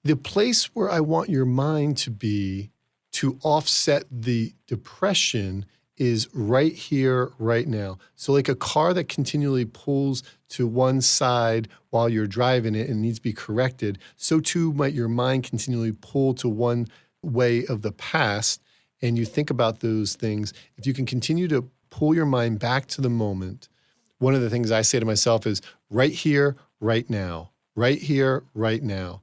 the place where I want your mind to be to offset the depression is right here, right now. So like a car that continually pulls to one side while you're driving it and needs to be corrected, so too might your mind continually pull to one way of the past. And you think about those things. If you can continue to pull your mind back to the moment, one of the things I say to myself is right here, right now, right here, right now.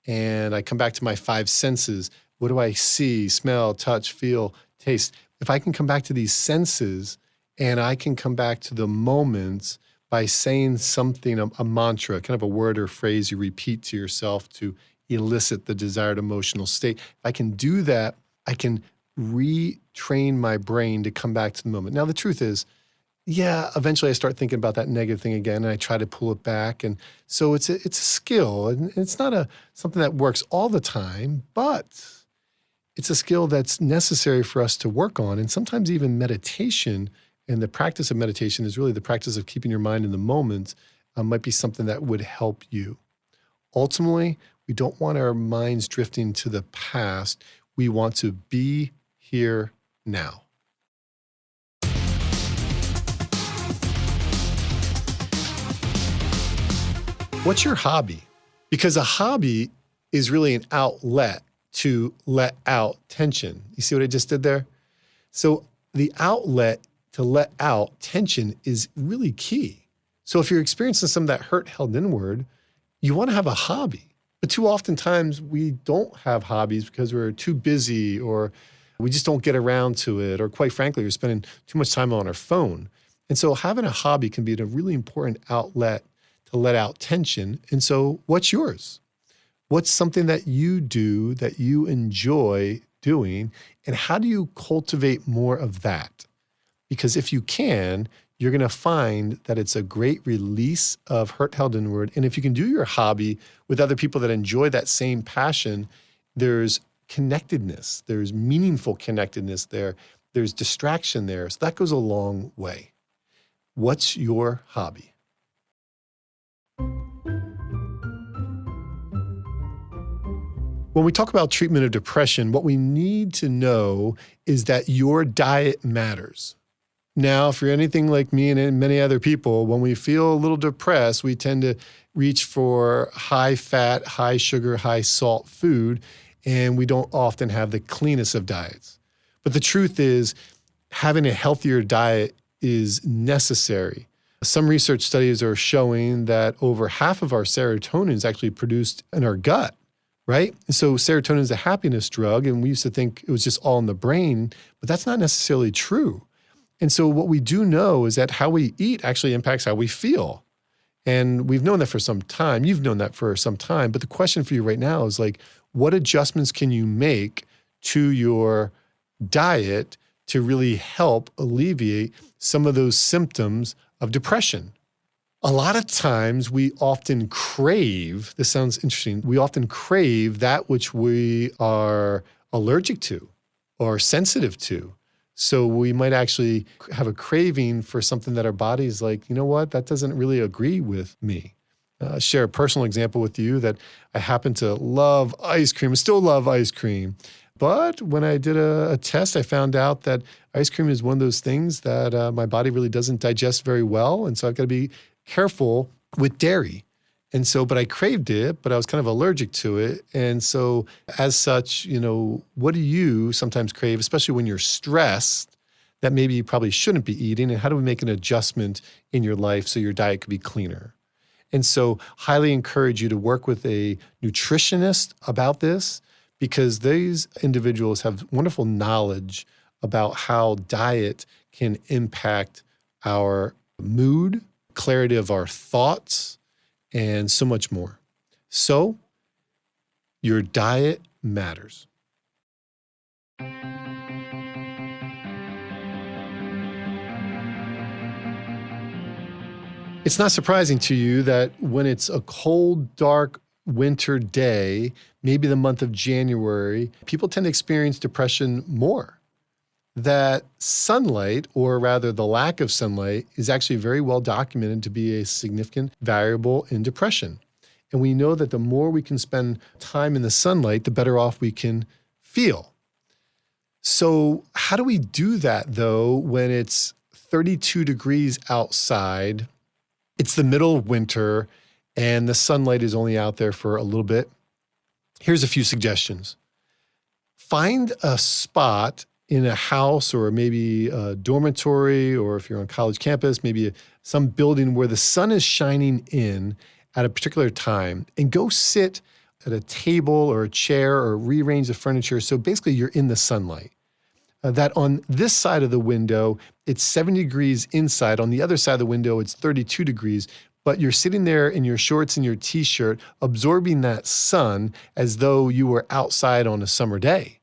And I come back to my 5 senses. What do I see, smell, touch, feel, taste? If I can come back to these senses and I can come back to the moments by saying something, a mantra, kind of a word or phrase you repeat to yourself to elicit the desired emotional state. If I can do that, I can retrain my brain to come back to the moment. Now, the truth is, yeah, eventually I start thinking about that negative thing again and I try to pull it back. And so it's a skill, and it's not something that works all the time, but it's a skill that's necessary for us to work on. And sometimes even meditation, and the practice of meditation is really the practice of keeping your mind in the moment, might be something that would help you. Ultimately, we don't want our minds drifting to the past. We want to be here now. What's your hobby? Because a hobby is really an outlet to let out tension. You see what I just did there? So the outlet to let out tension is really key. So if you're experiencing some of that hurt held inward, you want to have a hobby. But too often times we don't have hobbies because we're too busy or we just don't get around to it. Or quite frankly, we're spending too much time on our phone. And so having a hobby can be a really important outlet to let out tension. And so what's yours? What's something that you do that you enjoy doing? And how do you cultivate more of that? Because if you can, you're going to find that it's a great release of hurt held inward. And if you can do your hobby with other people that enjoy that same passion, there's connectedness, there's meaningful connectedness there, there's distraction there. So that goes a long way. What's your hobby? When we talk about treatment of depression, what we need to know is that your diet matters. Now, if you're anything like me and many other people, when we feel a little depressed, we tend to reach for high fat, high sugar, high salt food, and we don't often have the cleanest of diets. But the truth is, having a healthier diet is necessary. Some research studies are showing that over half of our serotonin is actually produced in our gut, right? And so serotonin is a happiness drug, and we used to think it was just all in the brain, but that's not necessarily true. And so what we do know is that how we eat actually impacts how we feel. And we've known that for some time. You've known that for some time. But the question for you right now is like, what adjustments can you make to your diet to really help alleviate some of those symptoms of depression? A lot of times we often crave, this sounds interesting, we often crave that which we are allergic to or sensitive to. So we might actually have a craving for something that our body's like, you know what, that doesn't really agree with me. Share a personal example with you that I happen to love ice cream, I still love ice cream. But when I did a test, I found out that ice cream is one of those things that my body really doesn't digest very well. And so I've got to be careful with dairy. And so, but I craved it, but I was kind of allergic to it. And so as such, you know, what do you sometimes crave, especially when you're stressed, that maybe you probably shouldn't be eating? And how do we make an adjustment in your life so your diet could be cleaner? And so highly encourage you to work with a nutritionist about this, because these individuals have wonderful knowledge about how diet can impact our mood, clarity of our thoughts, and so much more. So, your diet matters. It's not surprising to you that when it's a cold, dark winter day, maybe the month of January, people tend to experience depression more. That sunlight, or rather the lack of sunlight, is actually very well documented to be a significant variable in depression. And we know that the more we can spend time in the sunlight, the better off we can feel. So how do we do that, though, when it's 32 degrees outside, it's the middle of winter, and the sunlight is only out there for a little bit? Here's a few suggestions. Find a spot in a house or maybe a dormitory, or if you're on college campus, maybe some building where the sun is shining in at a particular time, and go sit at a table or a chair or rearrange the furniture. So basically you're in the sunlight. That on this side of the window, it's 70 degrees inside. On the other side of the window, it's 32 degrees. But you're sitting there in your shorts and your t-shirt, absorbing that sun as though you were outside on a summer day.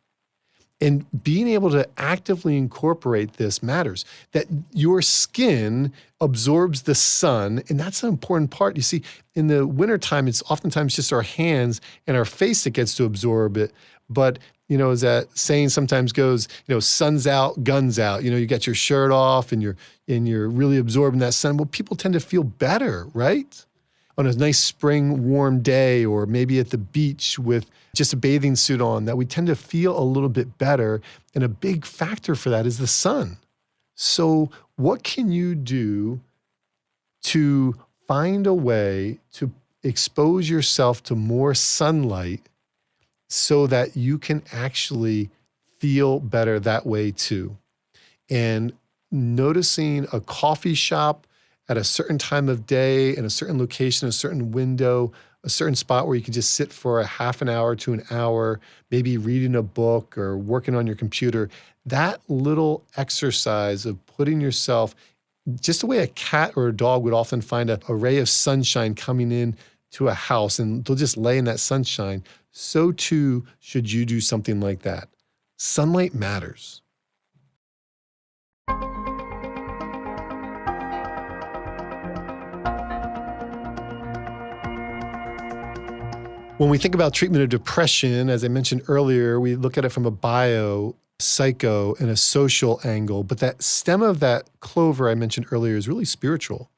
And being able to actively incorporate this matters, that your skin absorbs the sun. And that's an important part. You see, in the wintertime, it's oftentimes just our hands and our face that gets to absorb it. But, you know, as that saying sometimes goes, you know, sun's out, guns out. You know, you got your shirt off and you're really absorbing that sun. Well, people tend to feel better, right? On a nice spring warm day, or maybe at the beach with just a bathing suit on, that we tend to feel a little bit better. And a big factor for that is the sun. So what can you do to find a way to expose yourself to more sunlight so that you can actually feel better that way too. And noticing a coffee shop at a certain time of day, in a certain location, a certain window, a certain spot where you can just sit for a half an hour to an hour, maybe reading a book or working on your computer, that little exercise of putting yourself just the way a cat or a dog would often find a ray of sunshine coming in to a house and they'll just lay in that sunshine, so too should you do something like that. Sunlight matters. When we think about treatment of depression, as I mentioned earlier, we look at it from a bio, psycho, and a social angle. But that stem of that clover I mentioned earlier is really spiritual.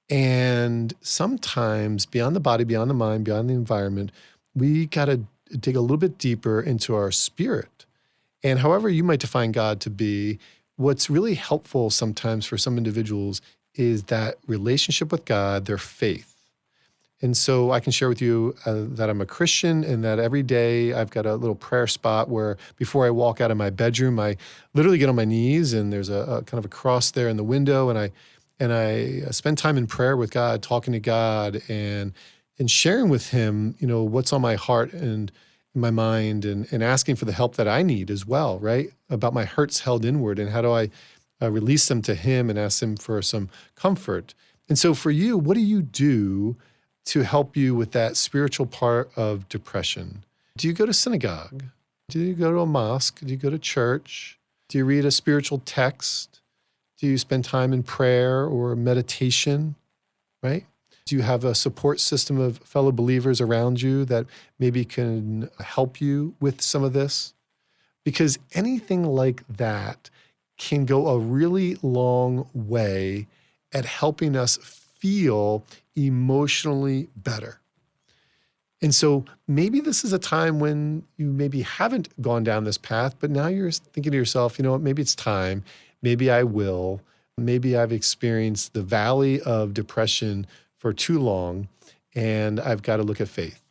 And sometimes beyond the body, beyond the mind, beyond the environment, we got to dig a little bit deeper into our spirit. And however you might define God to be, what's really helpful sometimes for some individuals is that relationship with God, their faith. And so I can share with you that I'm a Christian and that every day I've got a little prayer spot where before I walk out of my bedroom, I literally get on my knees and there's a kind of a cross there in the window and I spend time in prayer with God, talking to God and sharing with him, what's on my heart and my mind and asking for the help that I need as well, right? About my hurts held inward and how do I release them to him and ask him for some comfort. And so for you, what do you do to help you with that spiritual part of depression? Do you go to synagogue? Do you go to a mosque? Do you go to church? Do you read a spiritual text? Do you spend time in prayer or meditation, right? Do you have a support system of fellow believers around you that maybe can help you with some of this? Because anything like that can go a really long way at helping us feel emotionally better. And so maybe this is a time when you maybe haven't gone down this path, but now you're thinking to yourself, you know what, maybe it's time. Maybe I will. Maybe I've experienced the valley of depression for too long, and I've got to look at faith.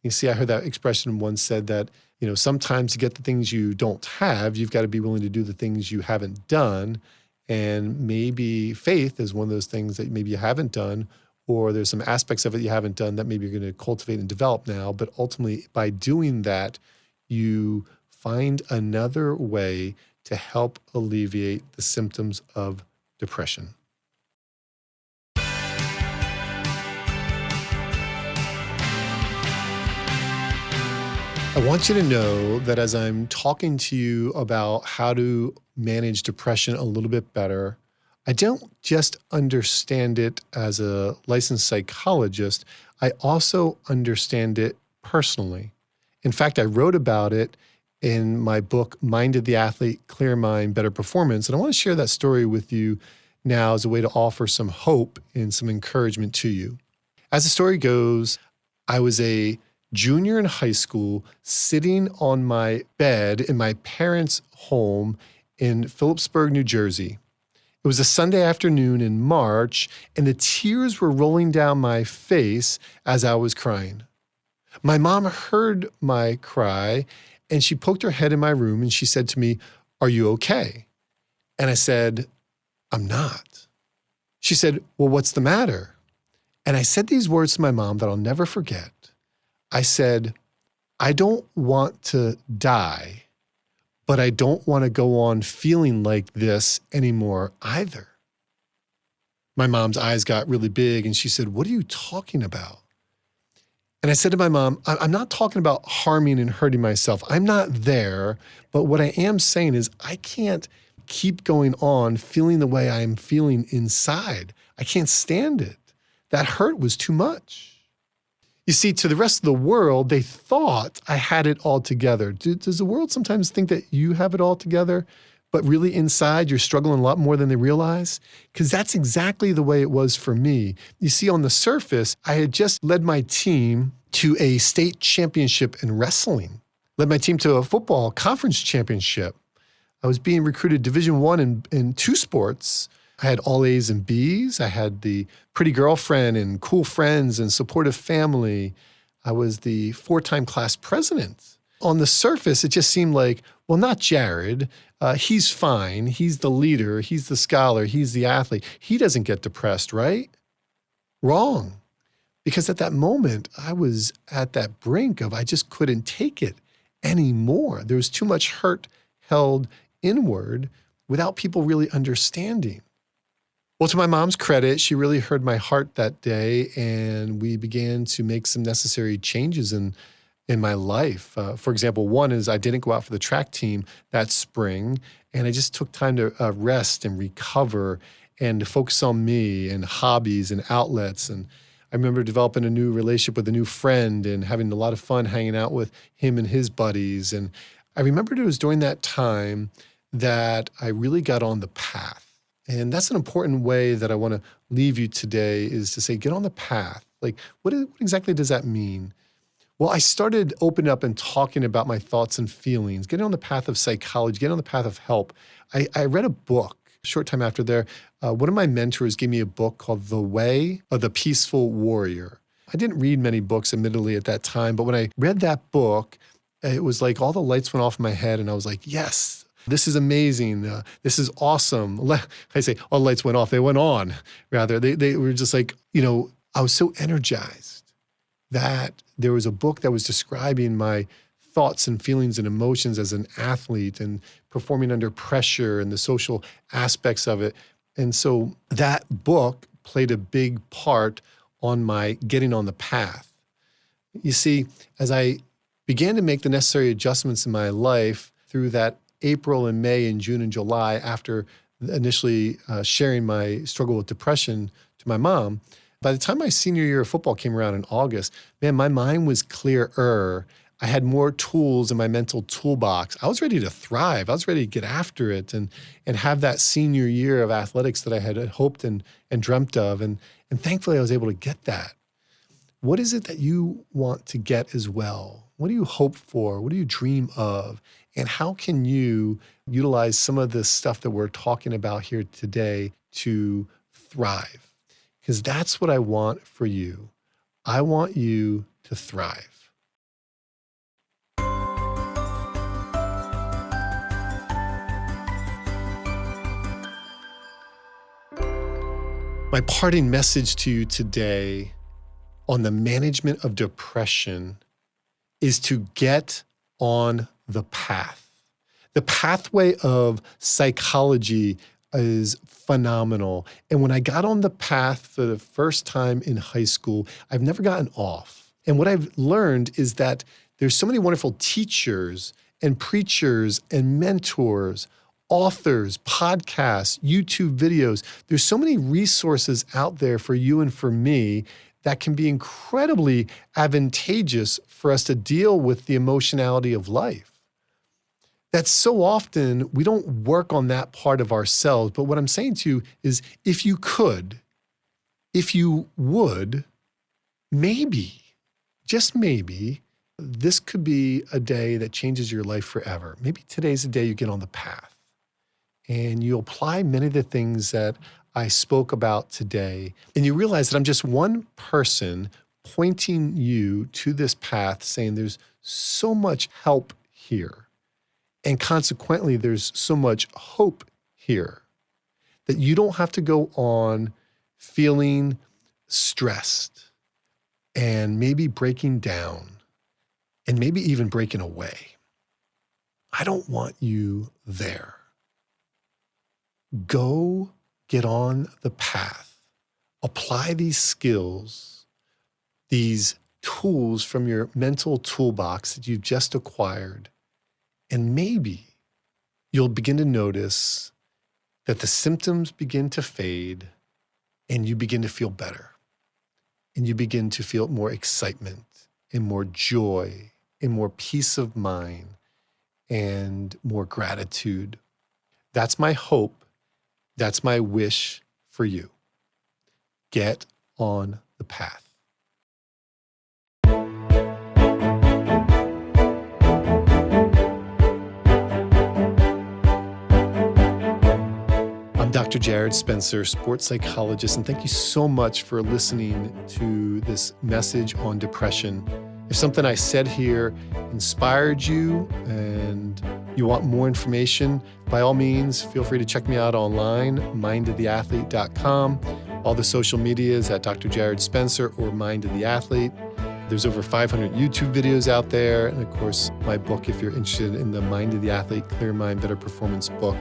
You see, I heard that expression once said that, sometimes to get the things you don't have, you've got to be willing to do the things you haven't done. And maybe faith is one of those things that maybe you haven't done, or there's some aspects of it you haven't done that maybe you're going to cultivate and develop now. But ultimately, by doing that, you find another way to help alleviate the symptoms of depression. I want you to know that as I'm talking to you about how to manage depression a little bit better, I don't just understand it as a licensed psychologist, I also understand it personally. In fact, I wrote about it in my book, Minded the Athlete, Clear Mind, Better Performance. And I want to share that story with you now as a way to offer some hope and some encouragement to you. As the story goes, I was a junior in high school, sitting on my bed in my parents' home in Phillipsburg, New Jersey. It was a Sunday afternoon in March, and the tears were rolling down my face as I was crying. My mom heard my cry, and she poked her head in my room, and she said to me, "Are you okay?" And I said, "I'm not." She said, "Well, what's the matter?" And I said these words to my mom that I'll never forget. I said, "I don't want to die, but I don't want to go on feeling like this anymore either." My mom's eyes got really big and she said, "What are you talking about?" And I said to my mom, I'm not talking about harming and hurting myself. I'm not there, but what I am saying is I can't keep going on feeling the way I'm feeling inside. I can't stand it. That hurt was too much. You see, to the rest of the world, they thought I had it all together. Does the world sometimes think that you have it all together, but really inside you're struggling a lot more than they realize? Because that's exactly the way it was for me. You see, on the surface, I had just led my team to a state championship in wrestling, led my team to a football conference championship. I was being recruited Division I in two sports. I had all A's and B's. I had the pretty girlfriend and cool friends and supportive family. I was the 4-time class president. On the surface, it just seemed like, well, not Jarrod. He's fine. He's the leader. He's the scholar. He's the athlete. He doesn't get depressed, right? Wrong. Because at that moment, I was at that brink of I just couldn't take it anymore. There was too much hurt held inward without people really understanding. Well, to my mom's credit, she really heard my heart that day, and we began to make some necessary changes in my life. For example, one is I didn't go out for the track team that spring, and I just took time to rest and recover and to focus on me and hobbies and outlets. And I remember developing a new relationship with a new friend and having a lot of fun hanging out with him and his buddies. And I remembered it was during that time that I really got on the path. And that's an important way that I want to leave you today, is to say, get on the path. Like, what exactly does that mean? Well, I started opening up and talking about my thoughts and feelings, getting on the path of psychology, getting on the path of help. I read a book a short time after there. One of my mentors gave me a book called The Way of the Peaceful Warrior. I didn't read many books, admittedly, at that time, but when I read that book, it was like all the lights went off in my head, and I was like, yes, this is amazing. This is awesome. I say all the lights went off. They went on, rather. They were just like, I was so energized that there was a book that was describing my thoughts and feelings and emotions as an athlete and performing under pressure and the social aspects of it. And so that book played a big part on my getting on the path. You see, as I began to make the necessary adjustments in my life through that April and May and June and July, after initially sharing my struggle with depression to my mom, by the time my senior year of football came around in August, man, my mind was clearer. I had more tools in my mental toolbox. I was ready to thrive. I was ready to get after it and have that senior year of athletics that I had hoped and dreamt of. And thankfully, I was able to get that. What is it that you want to get as well? What do you hope for? What do you dream of? And how can you utilize some of the stuff that we're talking about here today to thrive? Because that's what I want for you. I want you to thrive. My parting message to you today on the management of depression is to get on the path. The pathway of psychology is phenomenal. And when I got on the path for the first time in high school, I've never gotten off. And what I've learned is that there's so many wonderful teachers and preachers and mentors, authors, podcasts, YouTube videos. There's so many resources out there for you and for me that can be incredibly advantageous for us to deal with the emotionality of life. That so often we don't work on that part of ourselves. But what I'm saying to you is, if you would, maybe, just maybe, this could be a day that changes your life forever. Maybe today's the day you get on the path and you apply many of the things that I spoke about today, and you realize that I'm just one person pointing you to this path, saying there's so much help here. And consequently, there's so much hope here that you don't have to go on feeling stressed and maybe breaking down and maybe even breaking away. I don't want you there. Go get on the path. Apply these skills, these tools from your mental toolbox that you've just acquired, and maybe you'll begin to notice that the symptoms begin to fade and you begin to feel better. And you begin to feel more excitement and more joy and more peace of mind and more gratitude. That's my hope. That's my wish for you. Get on the path. I'm Dr. Jarrod Spencer, sports psychologist, and thank you so much for listening to this message on depression. If something I said here inspired you and you want more information, by all means, feel free to check me out online, mindoftheathlete.com. All the social medias at Dr. Jarrod Spencer or Mind of the Athlete. There's over 500 YouTube videos out there. And of course, my book, if you're interested in the Mind of the Athlete, Clear Mind, Better Performance book.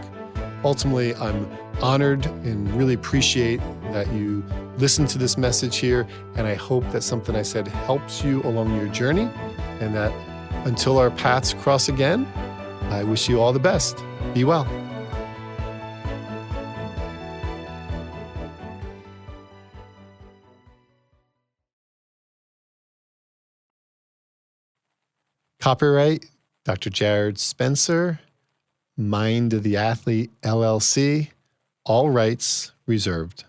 Ultimately, I'm honored and really appreciate that you listen to this message here. And I hope that something I said helps you along your journey, and that until our paths cross again, I wish you all the best. Be well. Copyright Dr. Jarrod Spencer, Mind of the Athlete, LLC, all rights reserved.